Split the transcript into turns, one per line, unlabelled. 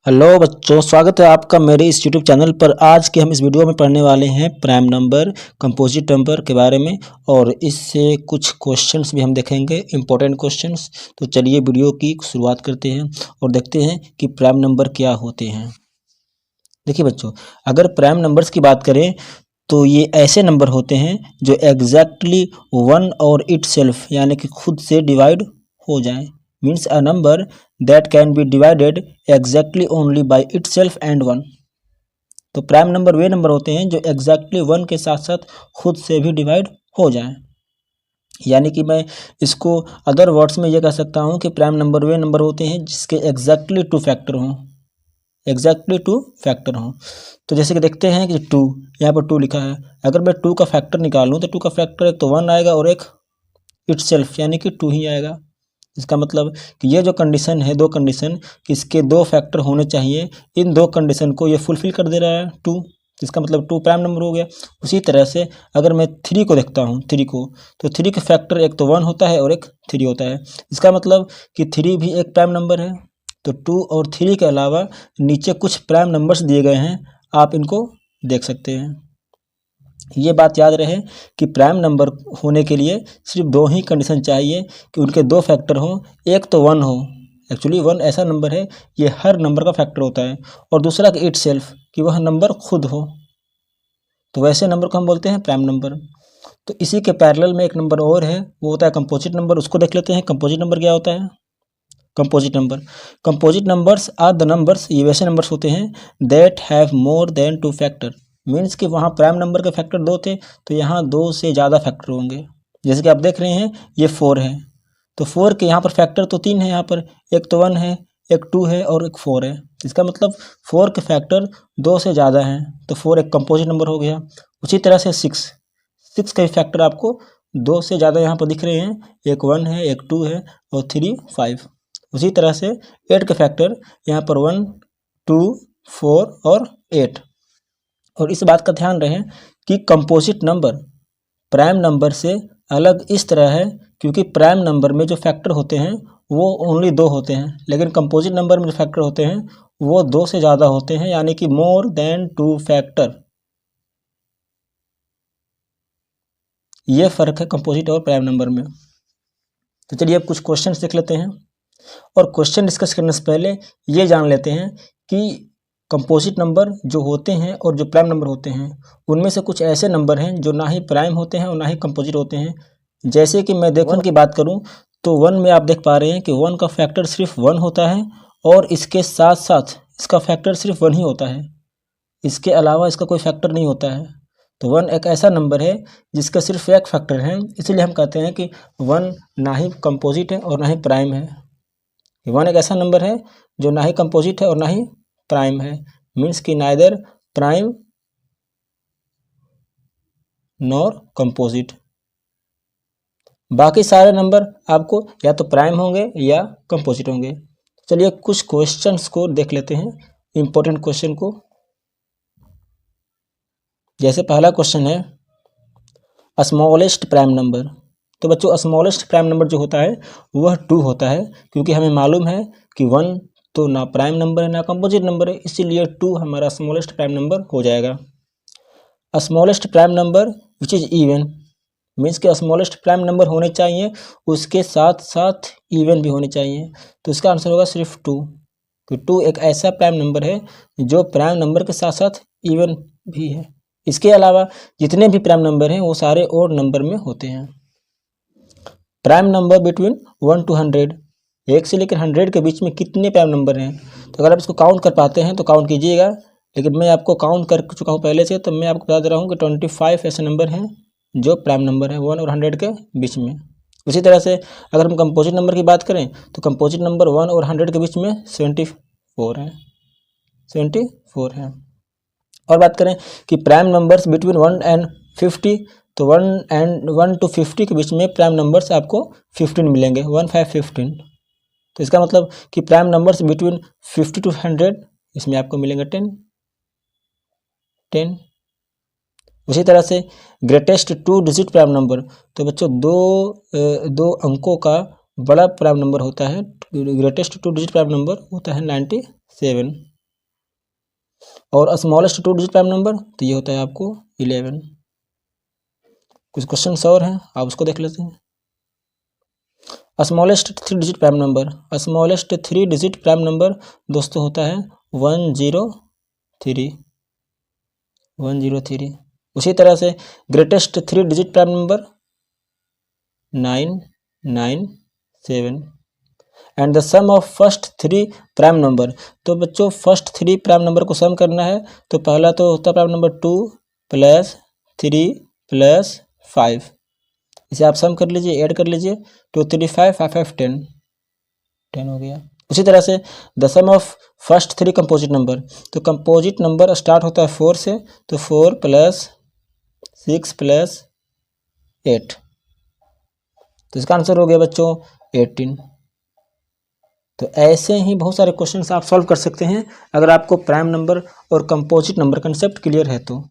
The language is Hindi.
हेलो बच्चों, स्वागत है आपका मेरे इस यूट्यूब चैनल पर। आज के हम इस वीडियो में पढ़ने वाले हैं प्राइम नंबर, कंपोजिट नंबर के बारे में और इससे कुछ क्वेश्चंस भी हम देखेंगे, इंपॉर्टेंट क्वेश्चंस। तो चलिए वीडियो की शुरुआत करते हैं और देखते हैं कि प्राइम नंबर क्या होते हैं। देखिए बच्चों, अगर प्राइम नंबर्स की बात करें तो ये ऐसे नंबर होते हैं जो एग्जैक्टली वन और इटसेल्फ यानी कि खुद से डिवाइड हो जाए। Means a number that can be divided exactly only by itself and one. तो प्राइम नंबर वे नंबर होते हैं जो एग्जैक्टली वन के साथ साथ खुद से भी डिवाइड हो जाएं। यानी कि मैं इसको अदर वर्ड्स में ये कह सकता हूँ कि प्राइम नंबर वे नंबर होते हैं जिसके एग्जैक्टली टू फैक्टर हों, एग्जैक्टली टू फैक्टर हों। तो जैसे कि देखते हैं कि टू, यहाँ पर टू लिखा है। अगर मैं टू का फैक्टर निकालूँ तो टू का फैक्टर एक तो वन आएगा और एक इटसेल्फ यानी कि टू ही आएगा। इसका मतलब कि ये जो कंडीशन है, दो कंडीशन कि इसके दो फैक्टर होने चाहिए, इन दो कंडीशन को ये फुलफिल कर दे रहा है टू। इसका मतलब टू प्राइम नंबर हो गया। उसी तरह से अगर मैं थ्री को देखता हूँ, थ्री को, तो थ्री के फैक्टर एक तो वन होता है और एक थ्री होता है। इसका मतलब कि थ्री भी एक प्राइम नंबर है। तो टू और थ्री के अलावा नीचे कुछ प्राइम नंबर्स दिए गए हैं, आप इनको देख सकते हैं। ये बात याद रहे कि प्राइम नंबर होने के लिए सिर्फ दो ही कंडीशन चाहिए कि उनके दो फैक्टर हों। एक तो वन हो, एक्चुअली वन ऐसा नंबर है ये हर नंबर का फैक्टर होता है, और दूसरा कि इटसेल्फ कि वह नंबर खुद हो। तो वैसे नंबर को हम बोलते हैं प्राइम नंबर। तो इसी के पैरेलल में एक नंबर और है, वो होता है कंपोजिट नंबर। उसको देख लेते हैं। कंपोजिट नंबर क्या होता है? Composite numbers are the numbers, ये वैसे नंबर्स होते हैं that have more than two factor. Means कि वहाँ प्राइम नंबर के फैक्टर दो थे तो यहाँ दो से ज़्यादा फैक्टर होंगे। जैसे कि आप देख रहे हैं ये फोर है, तो फोर के यहाँ पर फैक्टर तो तीन है। यहाँ पर एक तो वन है, एक टू है और एक फोर है। इसका मतलब फोर के फैक्टर दो से ज़्यादा हैं, तो फोर एक कंपोजिट नंबर हो गया। उसी तरह से सिक्स का भी फैक्टर आपको दो से ज़्यादा यहाँ पर दिख रहे हैं, एक वन है, एक टू है और थ्री फाइव। उसी तरह से एट के फैक्टर यहाँ पर वन, टू, फोर और एट। और इस बात का ध्यान रहे कि कंपोजिट नंबर प्राइम नंबर से अलग इस तरह है क्योंकि प्राइम नंबर में जो फैक्टर होते हैं वो ओनली दो होते हैं, लेकिन कंपोजिट नंबर में जो फैक्टर होते हैं वो दो से ज़्यादा होते हैं, यानी कि मोर देन टू फैक्टर। ये फ़र्क है कंपोजिट और प्राइम नंबर में। तो चलिए अब कुछ क्वेश्चन देख लेते हैं, और क्वेश्चन डिस्कस करने से पहले ये जान लेते हैं कि कंपोजिट नंबर जो होते हैं और जो प्राइम नंबर होते हैं उनमें से कुछ ऐसे नंबर हैं जो ना ही प्राइम होते हैं और ना ही कंपोजिट होते हैं। जैसे कि मैं वन की बात करूं तो वन में आप देख पा रहे हैं कि वन का फैक्टर सिर्फ वन होता है और इसके साथ साथ इसका फैक्टर सिर्फ वन ही होता है, इसके अलावा इसका कोई फैक्टर नहीं होता है। तो वन एक ऐसा नंबर है जिसका सिर्फ एक फैक्टर है, इसलिए हम कहते हैं कि वन ना ही कंपोजिट है और ना ही प्राइम है। वन एक ऐसा नंबर है जो ना ही कंपोजिट है और ना ही प्राइम है। मीन्स कि नाइदर प्राइम नॉर कंपोजिट। बाकी सारे नंबर आपको या तो प्राइम होंगे या कंपोजिट होंगे। चलिए कुछ क्वेश्चंस को देख लेते हैं, इंपॉर्टेंट क्वेश्चन को। जैसे पहला क्वेश्चन है स्मॉलेस्ट प्राइम नंबर। तो बच्चों स्मॉलेस्ट प्राइम नंबर जो होता है वह टू होता है, क्योंकि हमें मालूम है कि वन तो ना प्राइम नंबर है ना कंपोजिट नंबर है, इसीलिए टू हमारा स्मॉलेस्ट प्राइम नंबर हो जाएगा। Smallest prime number which is even, means कि स्मॉलेस्ट प्राइम नंबर होने चाहिए उसके साथ साथ इवन भी होने चाहिए। तो इसका आंसर होगा सिर्फ टू। तो टू एक ऐसा प्राइम नंबर है जो प्राइम नंबर के साथ साथ इवन भी है। इसके अलावा जितने भी प्राइम नंबर हैं वो सारे ओड नंबर में होते हैं। प्राइम नंबर बिटवीन 1 to 100, एक से लेकर 100 के बीच में कितने प्राइम नंबर हैं? तो अगर आप इसको काउंट कर पाते हैं तो काउंट कीजिएगा, लेकिन मैं आपको काउंट कर चुका हूँ पहले से, तो मैं आपको बता दे रहा हूँ कि 25 ऐसे नंबर हैं जो प्राइम नंबर हैं 1 और 100 के बीच में। उसी तरह से अगर हम कंपोजिट नंबर की बात करें तो कंपोजिट नंबर 1 और 100 के बीच में 74 है, 74 है। और बात करें कि प्राइम नंबर्स बिटवीन 1 and 50, तो 1 to 50 के बीच में प्राइम नंबर्स आपको 15 मिलेंगे, 1 5 15। तो इसका मतलब कि प्राइम नंबर्स बिटवीन 50 to 100 इसमें आपको मिलेंगे 10। उसी तरह से ग्रेटेस्ट 2 डिजिट प्राइम नंबर, तो बच्चों दो अंकों का बड़ा प्राइम नंबर होता है, ग्रेटेस्ट 2 डिजिट प्राइम नंबर होता है 97। और स्मॉलेस्ट 2 डिजिट प्राइम नंबर तो ये होता है आपको 11। कुछ क्वेश्चन और हैं, आप उसको देख लेते हैं। Smallest 3 digit prime number, smallest 3 digit prime number दोस्तों होता है 103। उसी तरह से greatest 3 digit prime number 997। And the sum of first 3 prime number, तो बच्चों फर्स्ट 3 प्राइम नंबर को सम करना है तो पहला तो होता है प्राइम नंबर 2 + 3 + 5। इसे आप सम कर लीजिए, ऐड कर लीजिए, 2 3 5 5 5 10 हो गया। उसी तरह से the sum of first 3 composite number, तो कंपोजिट नंबर स्टार्ट होता है 4 से, तो 4 + 6 + 8, तो इसका आंसर हो गया बच्चों 18। तो ऐसे ही बहुत सारे क्वेश्चंस आप सॉल्व कर सकते हैं अगर आपको प्राइम नंबर और कंपोजिट नंबर कंसेप्ट क्लियर है तो।